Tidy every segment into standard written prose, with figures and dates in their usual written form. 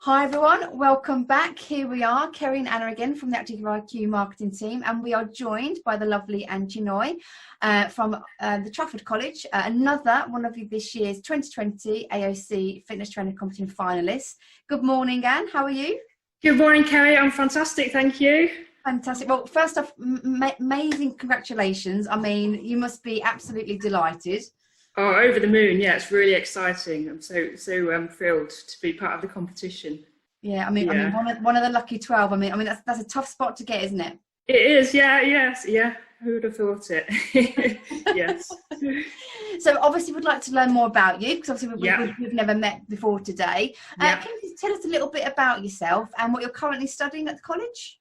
Hi everyone, welcome back. Here we are, Kerry and Anna again from the Active IQ marketing team, and we are joined by the lovely Anne Chinoy from the Trafford College, another one of this year's 2020 AOC Fitness Trainer Competition finalists. Good morning, Anne. How are you? Good morning, Kerry. I'm fantastic, thank you. Fantastic. Well, first off, amazing congratulations. I mean, you must be absolutely delighted. Oh, over the moon! Yeah, it's really exciting. I'm so thrilled to be part of the competition. Yeah, I mean, one of the lucky 12. I mean, that's a tough spot to get, isn't it? It is. Yeah. Yes. Yeah. Who would have thought it? Yes. So obviously, we'd like to learn more about you because obviously we've never met before today. Can you tell us a little bit about yourself and what you're currently studying at the college?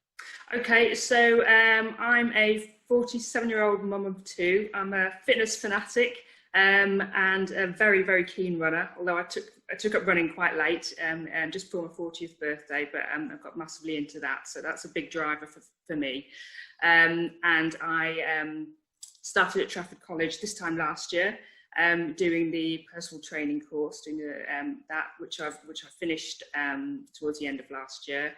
Okay, so I'm a 47-year-old mum of two. I'm a fitness fanatic. And a very, very keen runner, although I took up running quite late, just for my 40th birthday, but I've got massively into that, so that's a big driver for me. And I started at Trafford College this time last year, doing the personal training course, doing that which I finished towards the end of last year,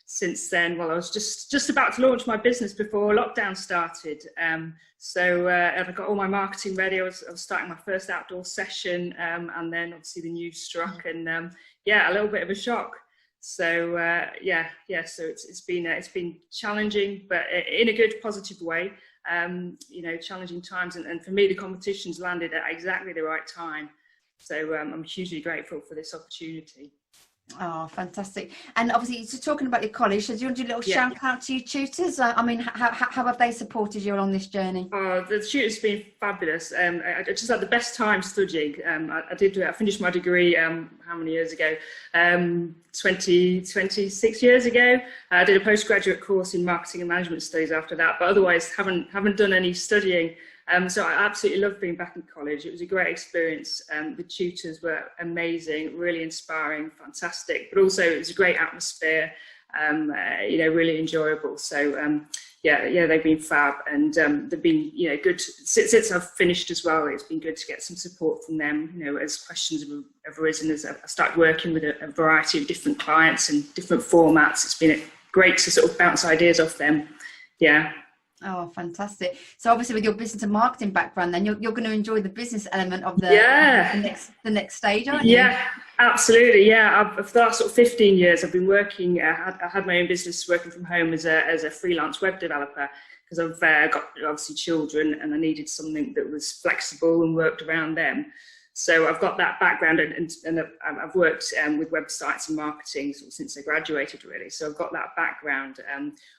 since then, well, I was just about to launch my business before lockdown started. So I got all my marketing ready. I was starting my first outdoor session, and then obviously the news struck, and a little bit of a shock. So so it's been challenging, but in a good, positive way. Challenging times, and for me, the competition's landed at exactly the right time. So I'm hugely grateful for this opportunity. Oh, fantastic. And obviously, so talking about your college, so do you want to do a little shout out to your tutors? I mean, how have they supported you along this journey? Oh, the tutors have been fabulous. I just had the best time studying. I finished my degree, how many years ago? 26 years ago. I did a postgraduate course in marketing and management studies after that, but otherwise haven't done any studying. So I absolutely loved being back in college. It was a great experience. The tutors were amazing, really inspiring, fantastic, but also it was a great atmosphere, really enjoyable. So they've been fab, and they've been good since I've finished as well. It's been good to get some support from them, as questions have arisen, as I started working with a variety of different clients and different formats. It's been great to sort of bounce ideas off them. Yeah. Oh, fantastic. So obviously with your business and marketing background, then you're going to enjoy the business element of the next stage, aren't you? Yeah, absolutely. Yeah, for the last sort of 15 years, I've been working, I had my own business working from home as a freelance web developer, because I've got obviously children and I needed something that was flexible and worked around them. So I've got that background, and I've worked with websites and marketing since I graduated, really. So I've got that background,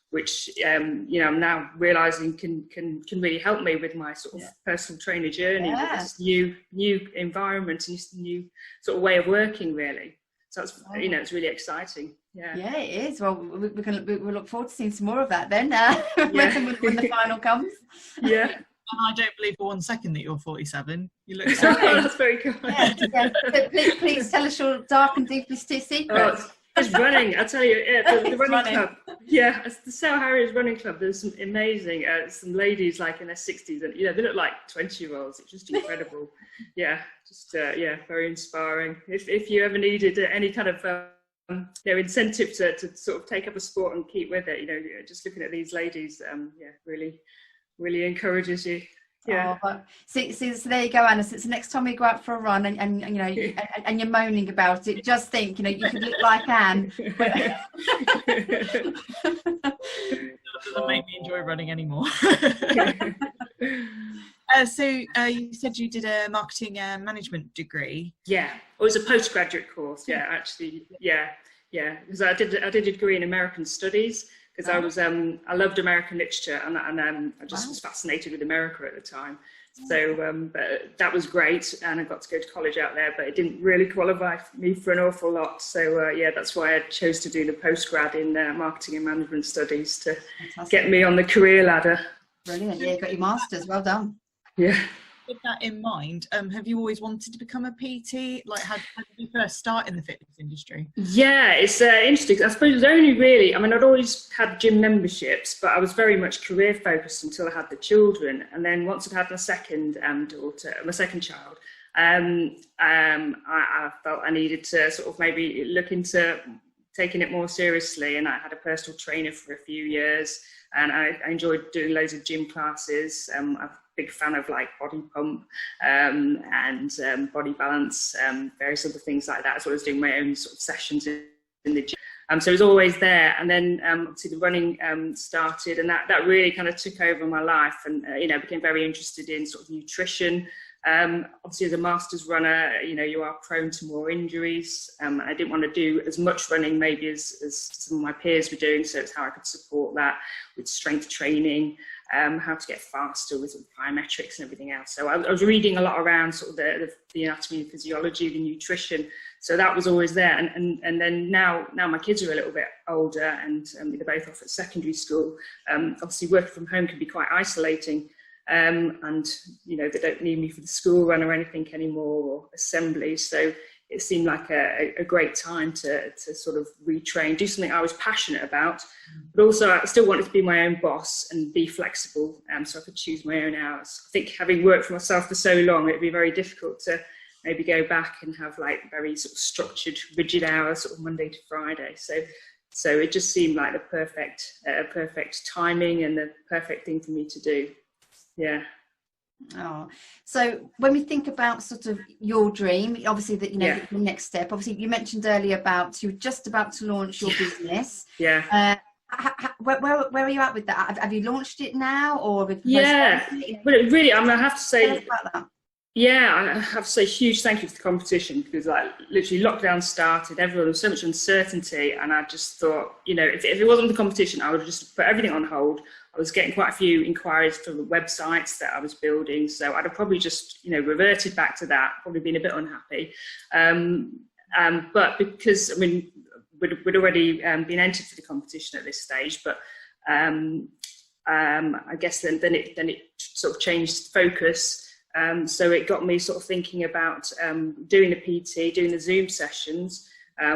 which I'm now realising can really help me with my sort of personal trainer journey, with this new environment and this new sort of way of working, really. So that's it's really exciting. Yeah, it is. Well, we'll look forward to seeing some more of that then when the final comes. Yeah. And I don't believe for 1 second that you're 47. You look so That's very good. So please tell us your dark and deepest secrets. Oh, it's running, I tell you. The running club. Yeah, it's the Sale Harriers running club. There's some amazing, some ladies like in their 60s, and they look like 20-year-olds. It's just incredible. Very inspiring. If you ever needed any kind of incentive to sort of take up a sport and keep with it, just looking at these ladies, really encourages you. Yeah. Oh, so there you go, Anna. So next time we go out for a run and you're moaning about it, just think, you could look like Anne. That doesn't make me enjoy running anymore. So you said you did a marketing and management degree. Yeah, it was a postgraduate course. Yeah, actually, yeah. Because I did a degree in American Studies. Because I loved American literature, and I just was fascinated with America at the time. So but that was great, and I got to go to college out there, but it didn't really qualify me for an awful lot. So that's why I chose to do the postgrad in marketing and management studies to get me on the career ladder. Brilliant! Yeah, you got your masters. Well done. Yeah. With that in mind, have you always wanted to become a PT? Like, how did you first start in the fitness industry? Yeah, it's interesting. I suppose it was only really, I'd always had gym memberships, but I was very much career focused until I had the children. And then once I'd had my second child, I felt I needed to sort of maybe look into taking it more seriously, and I had a personal trainer for a few years, and I enjoyed doing loads of gym classes. I'm a big fan of like body pump and body balance, various other things like that, as well as doing my own sort of sessions in the gym. So it was always there, and then obviously the running started, and that really kind of took over my life, and you know, became very interested in sort of nutrition. Obviously, as a masters runner, you know, you are prone to more injuries. I didn't want to do as much running maybe as some of my peers were doing, so it's how I could support that with strength training, how to get faster with plyometrics and everything else. So I was reading a lot around sort of the anatomy and physiology, the nutrition. So that was always there. And then now my kids are a little bit older, and they're both off at secondary school. Obviously, working from home can be quite isolating. And you know, they don't need me for the school run or anything anymore, or assembly, so it seemed like a great time to sort of retrain, do something I was passionate about, but also I still wanted to be my own boss and be flexible, so I could choose my own hours. I think having worked for myself for so long, it'd be very difficult to maybe go back and have like very sort of structured, rigid hours, sort of Monday to Friday. So it just seemed like the perfect timing and the perfect thing for me to do. Yeah. Oh, so when we think about sort of your dream, obviously that, you know, the next step, obviously you mentioned earlier about you're just about to launch your business. Yeah. Where are you at with that? Have you launched it now, or have you but it really, I have to say, tell us about that. Yeah, I have to say huge thank you for the competition, because like literally lockdown started, everyone was so much uncertainty, and I just thought, you know, if it wasn't the competition, I would have just put everything on hold. I was getting quite a few inquiries for the websites that I was building, so I'd have probably just, you know, reverted back to that, probably been a bit unhappy. But because, I mean, we'd already been entered for the competition at this stage, but I guess then it sort of changed focus. So it got me sort of thinking about doing the PT, doing the Zoom sessions,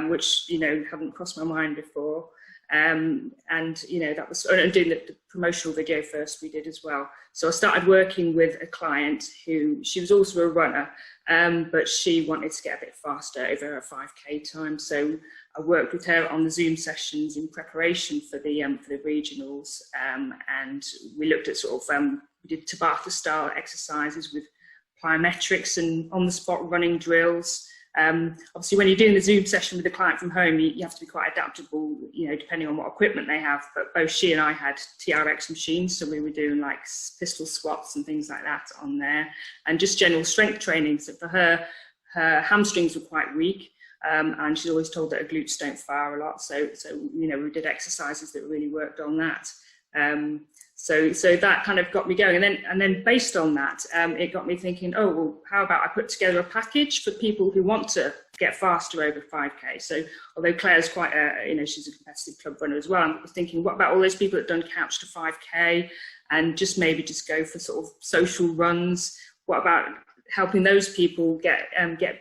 which, you know, hadn't crossed my mind before. And, you know, that was, and doing the promotional video first we did as well. So I started working with a client who, she was also a runner, but she wanted to get a bit faster over her 5K time. So I worked with her on the Zoom sessions in preparation for the regionals. And we looked at sort of, we did Tabata style exercises with plyometrics and on the spot running drills. Obviously, when you're doing the Zoom session with the client from home, you have to be quite adaptable, you know, depending on what equipment they have. But both she and I had TRX machines, so we were doing like pistol squats and things like that on there, and just general strength training. So for her hamstrings were quite weak, and she's always told that her glutes don't fire a lot. So you know, we did exercises that really worked on that. So that kind of got me going, and then based on that, it got me thinking, oh, well, how about I put together a package for people who want to get faster over 5K. So although Claire's quite you know, she's a competitive club runner as well, I was thinking, what about all those people that done couch to 5K and just maybe just go for sort of social runs? What about helping those people get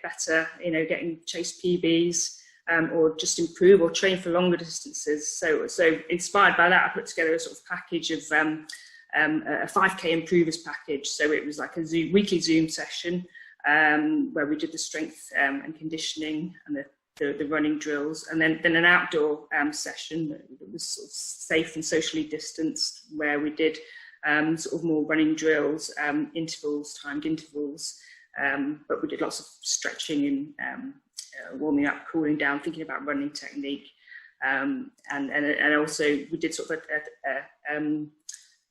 better, you know, getting chase PBs? Or just improve or train for longer distances. So inspired by that, I put together a sort of package of a 5K improvers package. So it was like a weekly Zoom session where we did the strength and conditioning and the running drills, and then an outdoor session that was sort of safe and socially distanced, where we did sort of more running drills, intervals, timed intervals, but we did lots of stretching and warming up, cooling down, thinking about running technique, and also we did sort of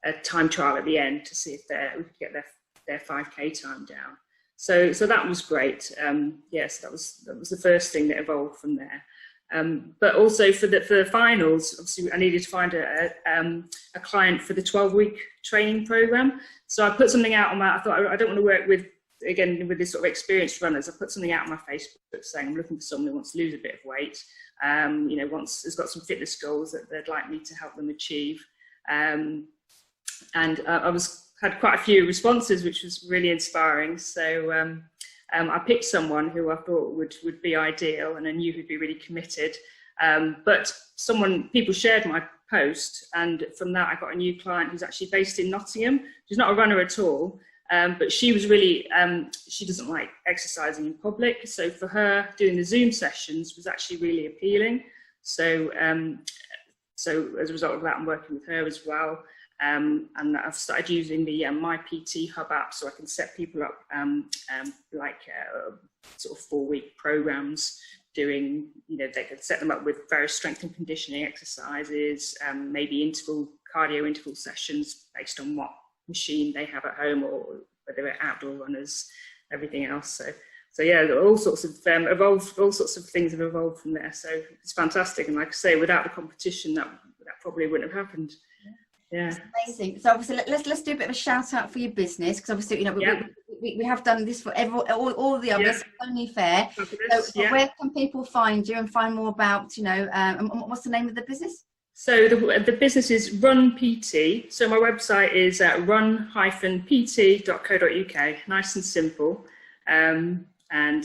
a time trial at the end to see if we could get their 5K time down. So that was great. Yes, that was the first thing that evolved from there. But also for the finals, obviously I needed to find a client for the 12-week training program. So I put something out on that. I thought I don't want to work with this sort of experienced runners. I put something out on my Facebook saying I'm looking for someone who wants to lose a bit of weight, you know, has got some fitness goals that they'd like me to help them achieve. And I had quite a few responses, which was really inspiring. So I picked someone who I thought would be ideal, and I knew who'd be really committed. But people shared my post, and from that I got a new client who's actually based in Nottingham. She's not a runner at all, But she was really, she doesn't like exercising in public. So for her, doing the Zoom sessions was actually really appealing. So, so as a result of that, I'm working with her as well. And I've started using the My PT Hub app, so I can set people up sort of 4-week programs doing, they could set them up with various strength and conditioning exercises, maybe cardio interval sessions based on what machine they have at home, or whether they're outdoor runners, everything else. So yeah, all sorts of all sorts of things have evolved from there. So it's fantastic. And like I say, without the competition, that probably wouldn't have happened. Yeah. That's amazing. So obviously, let's do a bit of a shout out for your business, because obviously, we have done this for all the others. It's only fair. So where can people find you and find more about, and what's the name of the business? So the business is Run PT. So my website is run-pt.co.uk. Nice and simple. And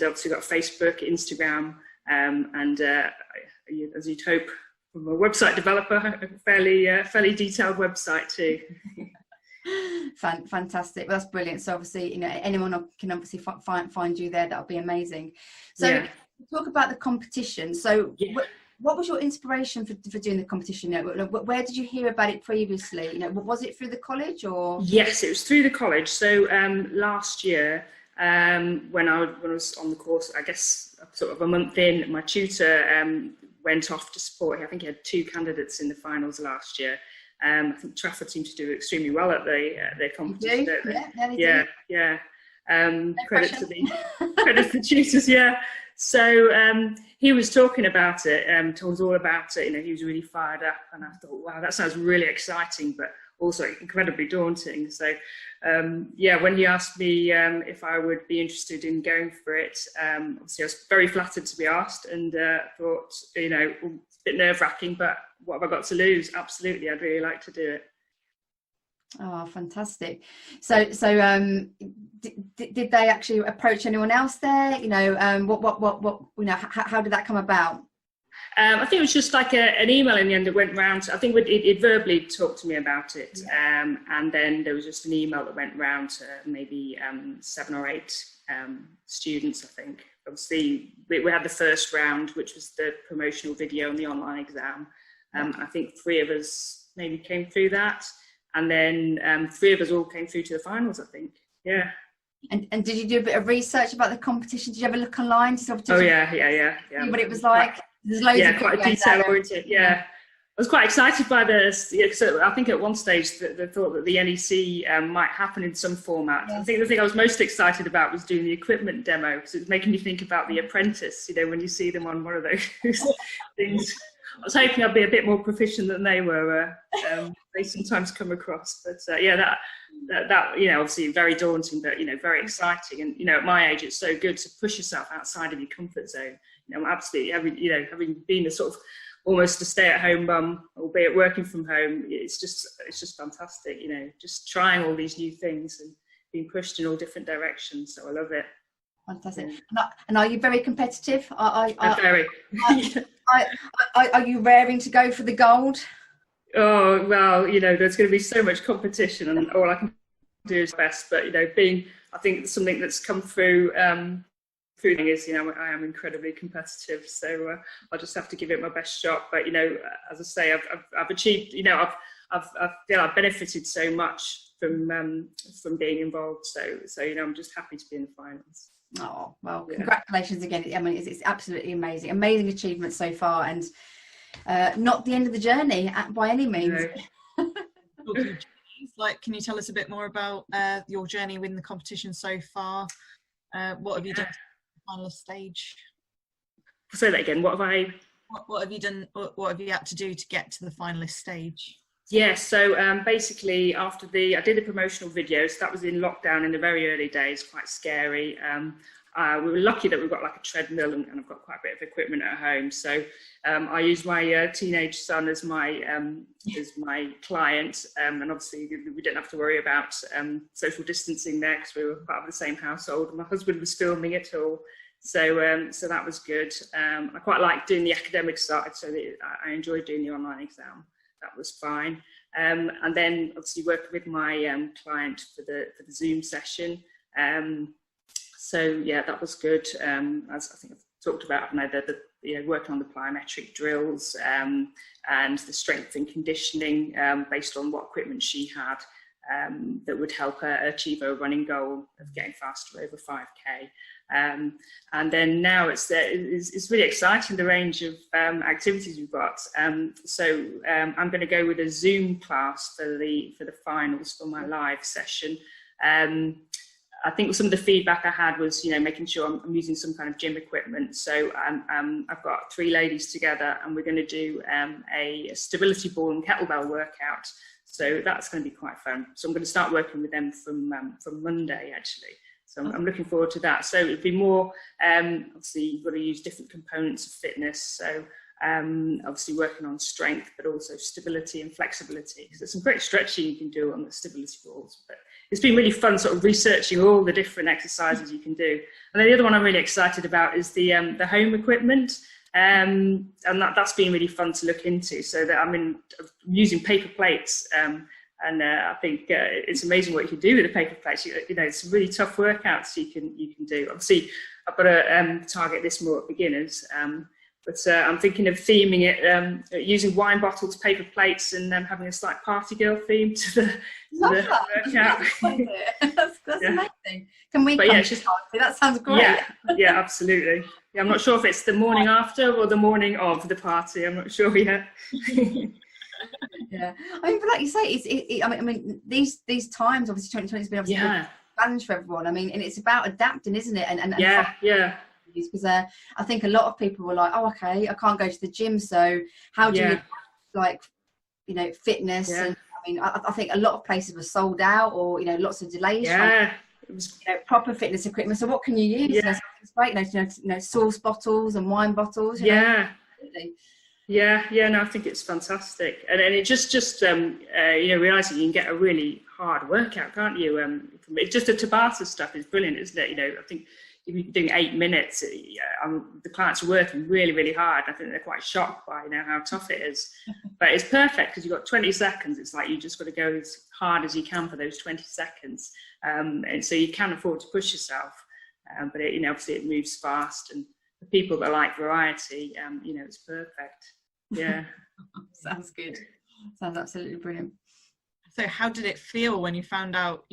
obviously got Facebook, Instagram, and as you'd hope from a website developer, a fairly detailed website too. Fantastic. Well, that's brilliant. So obviously, anyone can obviously find you there. That'll be amazing. So talk about the competition. So what was your inspiration for doing the competition? Where did you hear about it previously? Was it through the college or? Yes, it was through the college. So last year, when I was on the course, I guess sort of a month in, my tutor went off to support. I think he had 2 candidates in the finals last year. I think Trafford seemed to do extremely well at their competition. Yeah. Credit to the tutors. Yeah. So he was talking about it, told us all about it. He was really fired up, and I thought, wow, that sounds really exciting, but also incredibly daunting. So when he asked me if I would be interested in going for it, obviously I was very flattered to be asked, and thought, it's a bit nerve-wracking, but what have I got to lose? Absolutely, I'd really like to do it. Oh, fantastic. So did they actually approach anyone else there? How did that come about? I think it was just like an email in the end that went round. I think it verbally talked to me about it, and then there was just an email that went round to maybe 7 or 8 students, I think. Obviously, we had the first round, which was the promotional video and the online exam. I think 3 of us maybe came through that, and then 3 of us all came through to the finals, I think. Yeah. And did you do a bit of research about the competition? Did you ever look online? Yeah. What it was like? There's loads of quite detail oriented. Yeah. I was quite excited by this. So I think at one stage they thought that the NEC might happen in some format. Yeah. I think the thing I was most excited about was doing the equipment demo, because it was making me think about The Apprentice, when you see them on one of those things. I was hoping I'd be a bit more proficient than they were. They sometimes come across, but that obviously very daunting, but very exciting. And at my age, it's so good to push yourself outside of your comfort zone. I'm absolutely having been a sort of almost a stay-at-home mum, albeit working from home. It's just fantastic. Just trying all these new things and being pushed in all different directions. So I love it. Fantastic. And are you very competitive? Very. Are you raring to go for the gold? Oh, well, there's going to be so much competition, and all I can do is best. But, I think something that's come through is, I am incredibly competitive. So I'll just have to give it my best shot. But, as I say, I've achieved, I feel I've benefited so much from being involved. So I'm just happy to be in the finals. Oh, well, congratulations again. I mean, it's absolutely amazing achievement so far, and not the end of the journey by any means. No. Can you tell us a bit more about your journey within the competition so far? What have you done to the finalist stage? Say that again. What have you done? What have you had to do to get to the finalist stage? Yeah, so basically after I did the promotional videos. That was in lockdown in the very early days, quite scary. We were lucky that we've got like a treadmill, and I've got quite a bit of equipment at home. So I used my teenage son as my client, and obviously we didn't have to worry about social distancing there, because we were part of the same household. My husband was filming it all. So that was good. I quite liked doing the academic side, so I enjoyed doing the online exam. That was fine. And then obviously working with my client for the Zoom session. So yeah, that was good. As I think I've talked about, working on the plyometric drills and the strength and conditioning based on what equipment she had that would help her achieve her running goal of getting faster over 5K. And then now it's really exciting, the range of activities we've got. So I'm going to go with a Zoom class for the finals for my live session. I think some of the feedback I had was, making sure I'm using some kind of gym equipment. So I've got 3 ladies together, and we're going to do a stability ball and kettlebell workout. So that's going to be quite fun. So I'm going to start working with them from Monday, actually. So I'm looking forward to that. So it'd be more, obviously you've got to use different components of fitness. So obviously working on strength, but also stability and flexibility. Because there's some great stretching you can do on the stability balls. But it's been really fun sort of researching all the different exercises you can do. And then the other one I'm really excited about is the home equipment. And that's been really fun to look into. So that I'm using paper plates. And I think it's amazing what you can do with the paper plates. It's some really tough workouts you can do. Obviously, I've got to target this more at beginners. But I'm thinking of theming it, using wine bottles, paper plates, and having a slight party girl theme to the workout. That's amazing. Can we come to party? That sounds great. Yeah, absolutely. Yeah, I'm not sure if it's the morning after or the morning of the party. I'm not sure yet. Yeah, but like you say, I mean, these times, obviously 2020 has been obviously a challenge for everyone. I mean, and it's about adapting, isn't it? And because I think a lot of people were like, oh, okay, I can't go to the gym, so how do you fitness? And I mean, I think a lot of places were sold out, or lots of delays. It was proper fitness equipment. So what can you use? It's great, sauce bottles and wine bottles. No, I think it's fantastic, and it just realizing you can get a really hard workout, can't you? Just the Tabata stuff is brilliant, isn't it? I think if you're doing 8 minutes, the clients are working really, really hard. I think they're quite shocked by how tough it is, but it's perfect because you've got 20 seconds. It's like you just got to go as hard as you can for those 20 seconds, and so you can afford to push yourself. But obviously it moves fast, and the people that like variety, it's perfect. Yeah. Sounds good. Sounds absolutely brilliant. So how did it feel when you found out,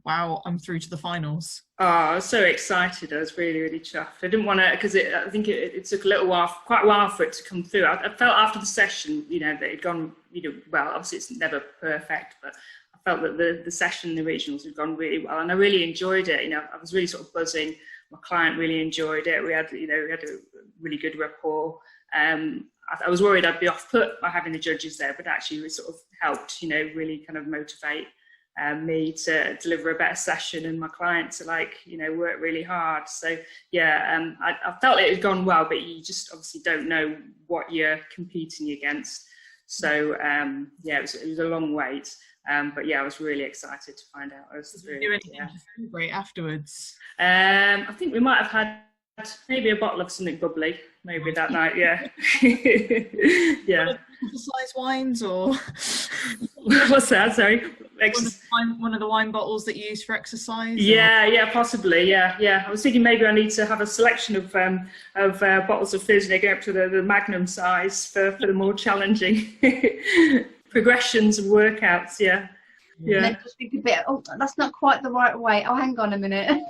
wow, I'm through to the finals? Oh, I was so excited. I was really, really chuffed. I didn't want to, because I think it took quite a while for it to come through. I felt after the session, that it'd gone, well, obviously it's never perfect, but I felt that the session, the regionals had gone really well, and I really enjoyed it. I was really sort of buzzing. My client really enjoyed it. We had a really good rapport. I was worried I'd be off put by having the judges there, but actually it sort of helped, really kind of motivate me to deliver a better session, and my client to work really hard. So I felt it had gone well, but you just obviously don't know what you're competing against. So it was a long wait, but I was really excited to find out. Did you do anything to celebrate afterwards? I think we might have had maybe a bottle of something bubbly, maybe that night. Exercise wines, or what's that? Sorry, one of the wine bottles that you use for exercise. Possibly. I was thinking maybe I need to have a selection of bottles of fizz, going up to the Magnum size for the more challenging progressions and workouts. And then just think a bit, oh, that's not quite the right way. Oh, hang on a minute.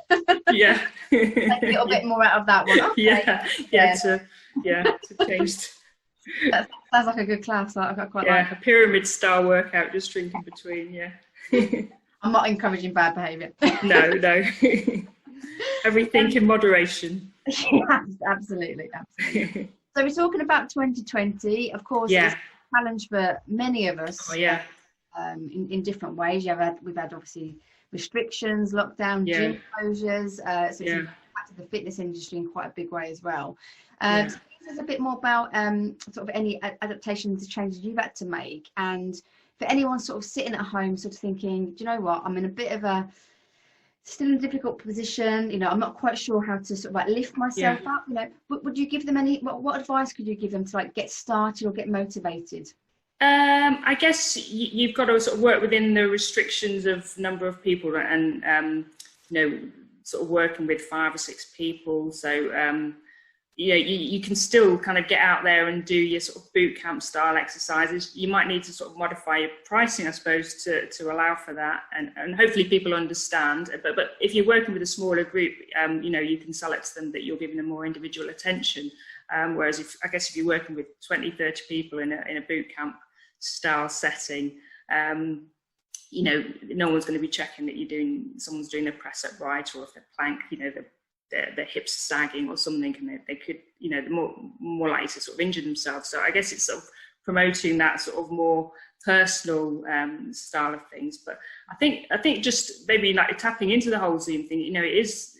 Take a little bit more out of that one. Okay. To change. That sounds like a good class. I quite like a pyramid style workout, just drinking between. I'm not encouraging bad behaviour. No. Everything in moderation. Absolutely. So we're talking about 2020. Of course, it's a challenge for many of us. In different ways. We've had obviously restrictions, lockdown, gym closures, so it's impacted the fitness industry in quite a big way as well. So tell us a bit more about sort of any adaptations or changes you've had to make, and for anyone sort of sitting at home sort of thinking, do you know what, I'm in a bit of still in a difficult position, I'm not quite sure how to sort of lift myself up, would you give them what advice could you give them to get started or get motivated? I guess you've got to sort of work within the restrictions of number of people, and sort of working with 5 or 6 people. So you can still kind of get out there and do your sort of boot camp style exercises. You might need to sort of modify your pricing, I suppose, to allow for that, and hopefully people understand. But if you're working with a smaller group, you can sell it to them that you're giving them more individual attention. Whereas if you're working with 20, 30 people in a boot camp style setting, no one's going to be checking that someone's doing their press up right, or if they're plank, their hips sagging or something, and they could, they're more likely to sort of injure themselves. So I guess it's sort of promoting that sort of more personal style of things. But I think just maybe like tapping into the whole Zoom thing, it is,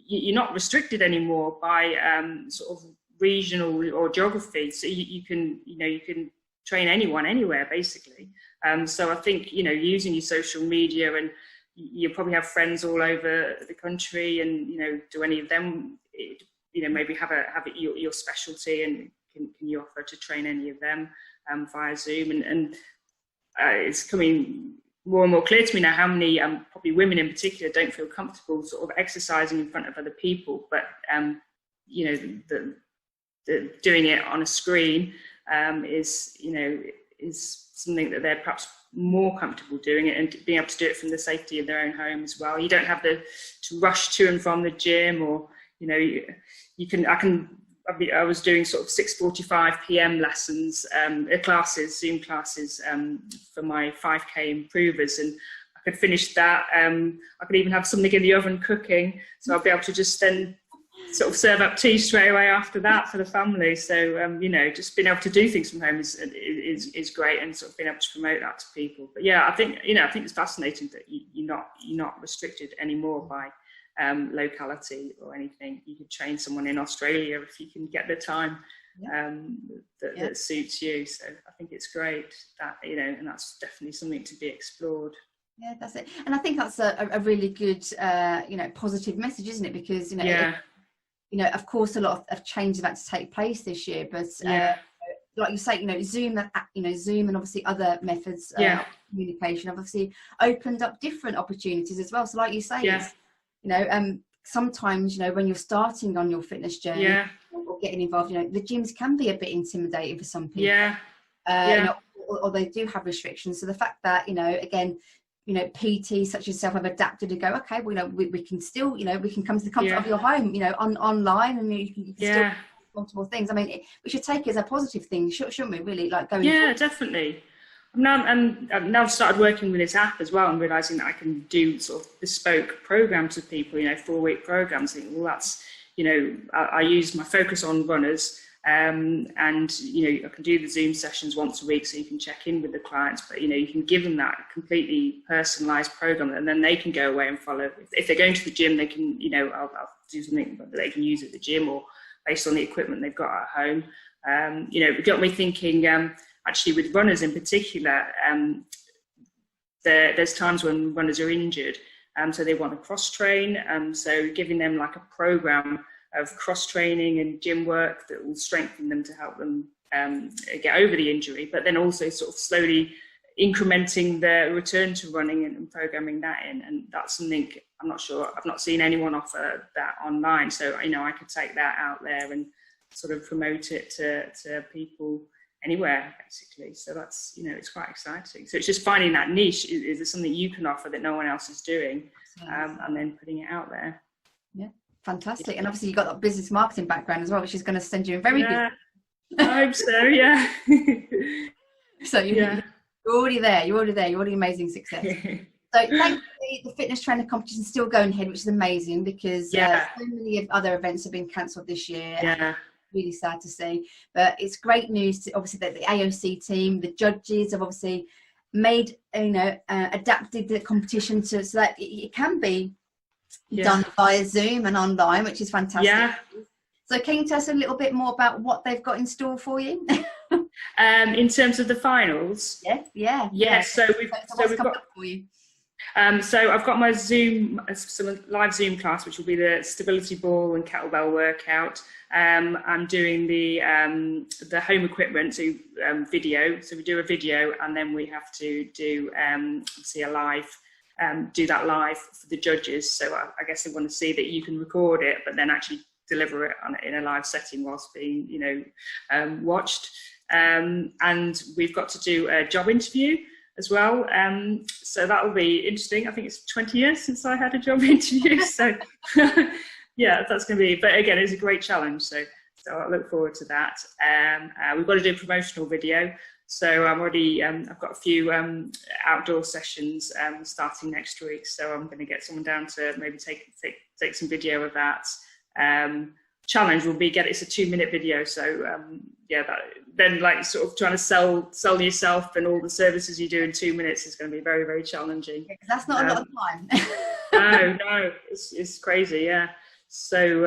you're not restricted anymore by sort of regional or geography. So you can train anyone anywhere basically. So I think using your social media, and you probably have friends all over the country, and do any of them maybe have your specialty, and can you offer to train any of them via Zoom? And it's coming more and more clear to me now how many probably women in particular don't feel comfortable sort of exercising in front of other people, but the doing it on a screen is something that they're perhaps more comfortable doing it, and being able to do it from the safety of their own home as well. You don't have to rush to and from the gym, or I was doing sort of 6:45 p.m. lessons, Zoom classes for my 5K improvers, and I could finish that. I could even have something in the oven cooking, so I'll be able to just then sort of serve up tea straight away after that for the family. So just being able to do things from home is great, and sort of being able to promote that to people. But yeah, I think it's fascinating that you're not restricted anymore by locality or anything. You could train someone in Australia if you can get the time that suits you. So I think it's great that and that's definitely something to be explored. Yeah, that's it. And I think that's a really good positive message, isn't it? Because of course a lot of change have had to take place this year, but like you say, Zoom and obviously other methods of communication have obviously opened up different opportunities as well. So like you say, sometimes when you're starting on your fitness journey or getting involved, the gyms can be a bit intimidating for some people, or they do have restrictions. So the fact that again, PT such as yourself have adapted to go, okay, well, we can still, we can come to the comfort of your home, online, and you can still do multiple things. I mean, we should take it as a positive thing, shouldn't we? Really, like going. Yeah, definitely. I've now started working with this app as well, and realising that I can do sort of bespoke programs with people, 4-week programs. I think, well, that's, I use my focus on runners. And I can do the Zoom sessions once a week, so you can check in with the clients, but you can give them that completely personalized program, and then they can go away and follow. If they're going to the gym, they can I'll do something that they can use at the gym, or based on the equipment they've got at home. It got me thinking, actually with runners in particular, there's times when runners are injured, so they want to cross train, so giving them like a program of cross training and gym work that will strengthen them to help them get over the injury, but then also sort of slowly incrementing the return to running and programming that in. And that's something I'm not sure, I've not seen anyone offer that online. So, I could take that out there and sort of promote it to people anywhere, basically. So that's, it's quite exciting. So it's just finding that niche. Is there something you can offer that no one else is doing? And then putting it out there. Yeah. Fantastic. And obviously you've got that business marketing background as well, which is going to send you in very good. I hope so, yeah. So you're already there. You're already amazing success. So thankfully the fitness trainer competition is still going ahead, which is amazing, because so many of other events have been cancelled this year. Yeah. Really sad to see. But it's great news obviously that the AOC team, the judges have obviously made, adapted the competition so that it can be done via Zoom and online, which is fantastic. Yeah. So can you tell us a little bit more about what they've got in store for you? In terms of the finals? Yeah. So we've got for you. So I've got my Zoom, some live Zoom class, which will be the stability ball and kettlebell workout. I'm doing the home equipment, so video. So we do a video, and then we have to do see a live, do that live for the judges. So I guess they want to see that you can record it, but then actually deliver it in a live setting whilst being, watched. And we've got to do a job interview as well. So that will be interesting. I think it's 20 years since I had a job interview. So yeah, that's going to be, but again, it's a great challenge. So I look forward to that. We've got to do a promotional video. So I'm already, I've got a few outdoor sessions starting next week. So I'm going to get someone down to maybe take some video of that. Challenge will be it's a 2-minute video. So yeah, then like sort of trying to sell yourself and all the services you do in 2 minutes is going to be very, very challenging. Because that's not a lot of time. No, it's crazy. Yeah. So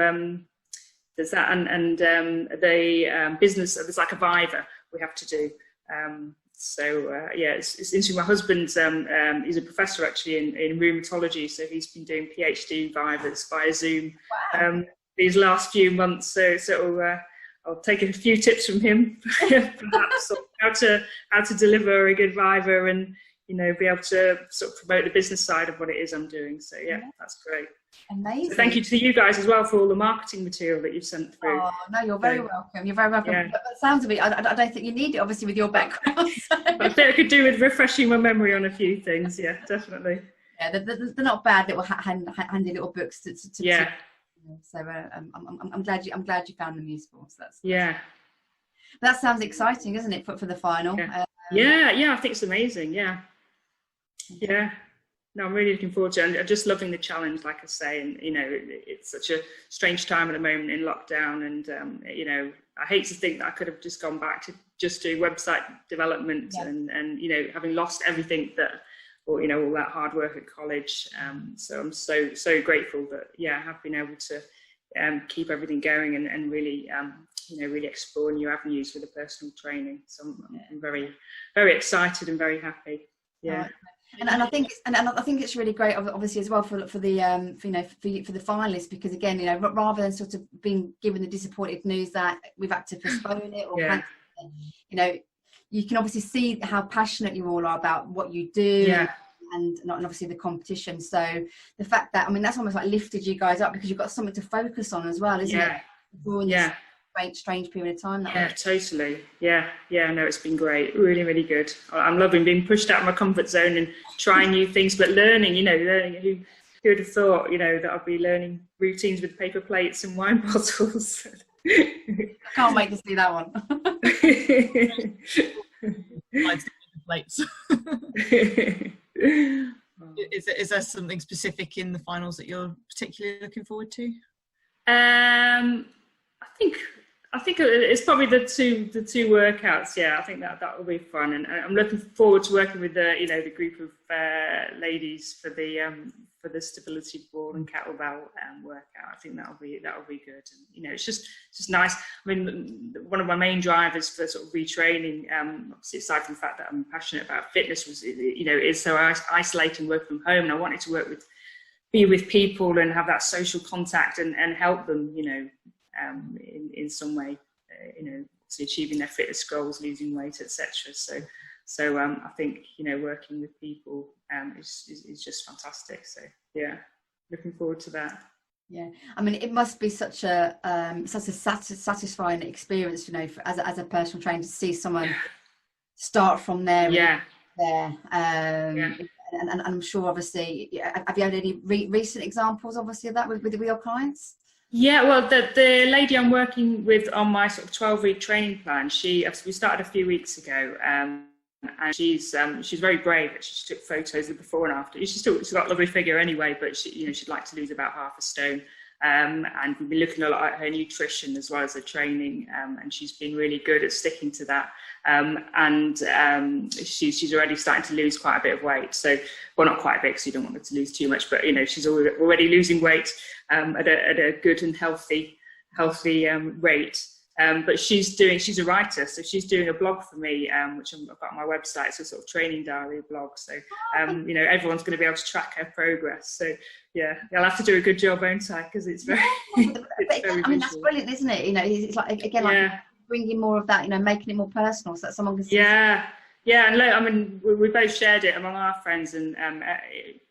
there's that, and the business. There's like a Viva we have to do. Yeah, it's interesting. My husband's he's a professor actually in rheumatology, so he's been doing PhD Vivas via Zoom. Wow. These last few months, so I'll take a few tips from him, perhaps how to deliver a good Viva and be able to sort of promote the business side of what it is I'm doing. So yeah, that's great. Amazing. So thank you to you guys as well for all the marketing material that you've sent through. Oh no, you're very welcome. You're very welcome. Yeah. But it sounds of it, I don't think you need it, obviously, with your background. So. I think I could do with refreshing my memory on a few things. Yeah, definitely. Yeah, they're not bad little handy little books to yeah. So I'm glad you found them useful. So that's yeah. That sounds exciting, isn't it, for the final? Yeah. I think it's amazing. Yeah. No, I'm really looking forward to it. I'm just loving the challenge, like I say, and it's such a strange time at the moment in lockdown, and I hate to think that I could have just gone back to just do website development and having lost everything that. Or all that hard work at college. So I'm so grateful that I have been able to keep everything going and really really explore new avenues with the personal training. So I'm very, very excited and very happy. Yeah. And I think it's really great, obviously, as well for the for the finalists, because again, rather than sort of being given the disappointed news that we've had to postpone it or cancel it, you can obviously see how passionate you all are about what you do, and obviously the competition. So the fact that, that's almost like lifted you guys up, because you've got something to focus on as well, isn't it? During this strange period of time. Totally. Yeah. No, it's been great. Really, really good. I'm loving being pushed out of my comfort zone and trying new things, but learning. Who would have thought? That I'd be learning routines with paper plates and wine bottles. I can't wait to see that one. Plates. Is there something specific in the finals that you're particularly looking forward to? I think it's probably the two workouts. Yeah, I think that will be fun, and I'm looking forward to working with the group of ladies for the stability ball and kettlebell workout. I think that'll be good. And it's just nice. One of my main drivers for sort of retraining, obviously aside from the fact that I'm passionate about fitness, was is so isolating, work from home, and I wanted to be with people and have that social contact and help them in some way, achieving their fitness goals, losing weight, etc. So I think working with people is just fantastic. So yeah, looking forward to that. Yeah, it must be such a satisfying experience, as a personal trainer, to see someone start from there. And I'm sure, obviously, have you had any recent examples, obviously, of that with your clients? Yeah, well, the lady I'm working with on my sort of 12-week training plan, we started a few weeks ago, and she's very brave. She took photos of before and after. She's got a lovely figure anyway, but she'd like to lose about half a stone. And we've been looking a lot at her nutrition as well as her training, and she's been really good at sticking to that. She's already starting to lose quite a bit of weight. So, well, not quite a bit, because you don't want her to lose too much, but she's already losing weight at a good and healthy rate. But she's a writer, so she's doing a blog for me, which I've got on my website. It's a sort of training diary blog. So, you know, everyone's going to be able to track her progress. So, yeah, I'll have to do a good job, won't I? Because it's very, it's very I mean, that's brilliant, isn't it? You know, it's like, again, like bringing more of that, you know, making it more personal so that someone can see. Yeah, and look, I mean, we both shared it among our friends, and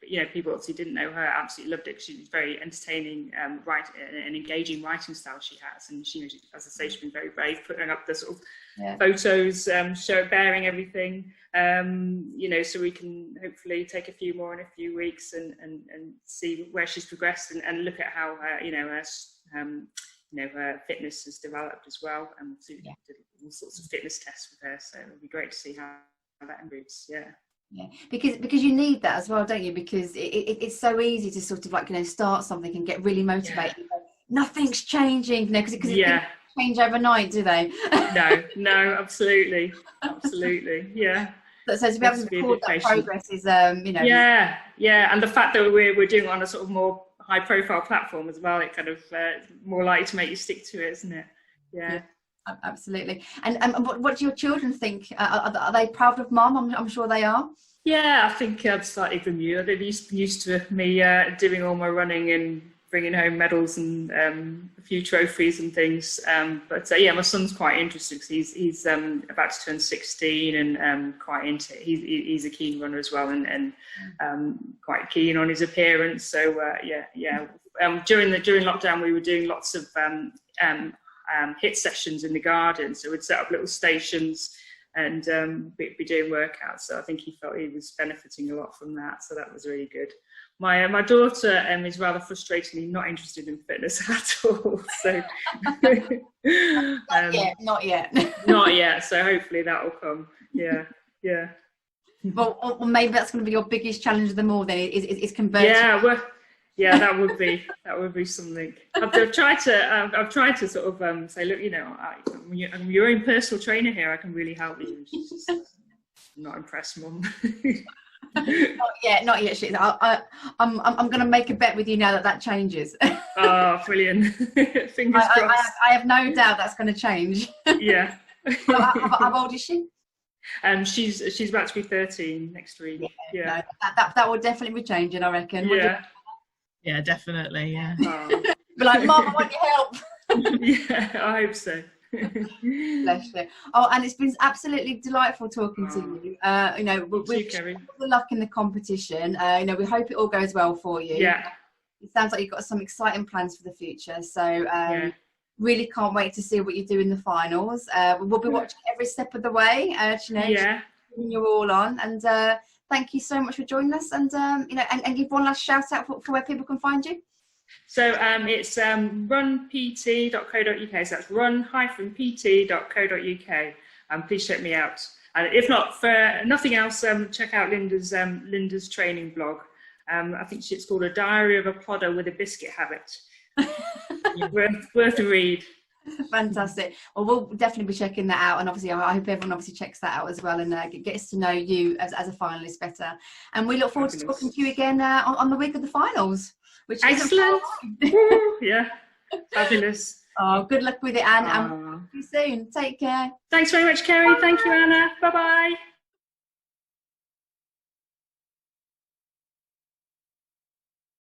you know, people obviously didn't know her, absolutely loved it. She was very entertaining, an engaging writing style she has, and she, as I say, she's been very brave, putting up the sort of photos, bearing everything, you know, so we can hopefully take a few more in a few weeks and see where she's progressed and look at how her, you know, her fitness has developed as well, and did all sorts of fitness tests with her. So it'll be great to see how that improves. Yeah, because you need that as well, don't you? Because it's so easy to sort of like, you know, start something and get really motivated. Yeah. Nothing's changing, you know, because it change overnight, do they? No, absolutely, yeah. So to be able to record that progress is, you know. Yeah, and the fact that we're doing it on a sort of more high-profile platform as well, it kind of more likely to make you stick to it, isn't it? Yeah. Absolutely. And what do your children think? Are they proud of Mum? I'm sure they are. Yeah, I think slightly bemused. They've used to me doing all my running and bringing home medals and a few trophies and things. But yeah, my son's quite interested because he's about to turn 16 and quite into it. He's a keen runner as well and quite keen on his appearance. So during lockdown, we were doing lots of HIIT sessions in the garden. So we'd set up little stations and be doing workouts. So I think he felt he was benefiting a lot from that. So that was really good. My daughter is rather frustratingly not interested in fitness at all. So not yet. Not yet. So hopefully that will come. Yeah. Well, maybe that's going to be your biggest challenge of them all. Then is converting. Yeah. Well, yeah, that would be something. I've tried to sort of say, look, you know, I'm your own personal trainer here. I can really help you. She's just not impressed, Mum. Not yet. I'm going to make a bet with you now that changes. Oh, brilliant! Fingers crossed. I have no doubt that's going to change. Yeah. How old is she? She's about to be 13 next week. Yeah. No, that will definitely be changing, I reckon. Yeah, definitely. Yeah. Oh. But like, Mum, I want your help. Yeah, I hope so. Bless you. Oh, and it's been absolutely delightful talking to you. You know, with the luck in the competition, you know, we hope it all goes well for you. Yeah. It sounds like you've got some exciting plans for the future. So really can't wait to see what you do in the finals. We'll be watching every step of the way. Chinoy, you're all on. And thank you so much for joining us. And you know, and give one last shout out for where people can find you. So it's runpt.co.uk. So that's run-pt.co.uk. Please check me out. And if not for nothing else, check out Linda's training blog. I think it's called A Diary of a Plodder with a Biscuit Habit. worth a read. Fantastic. Well, we'll definitely be checking that out, and obviously I hope everyone obviously checks that out as well and gets to know you as a finalist better. And we look forward to talking to you again on the week of the finals. Which excellent. Yeah, fabulous. Oh, good luck with it, Anne. And see you soon. Take care. Thanks very much, Kerry. Thank you, Anna. Bye bye.